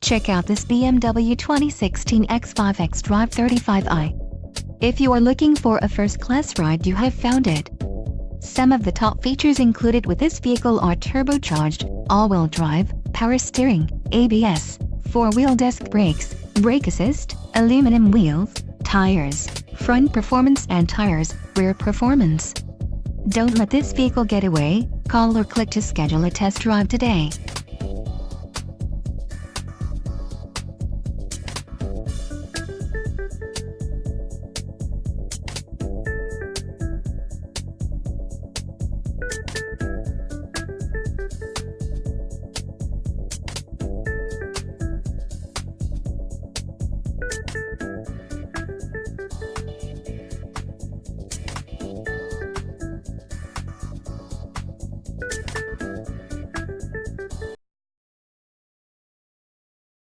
Check out this BMW 2016 X5 xDrive35i. If you are looking for a first-class ride, you have found it. Some of the top features included with this vehicle are turbocharged, all-wheel drive, power steering, ABS, four-wheel disc brakes, brake assist, aluminum wheels, tires, front performance and tires, rear performance. Don't let this vehicle get away. Call or click to schedule a test drive today.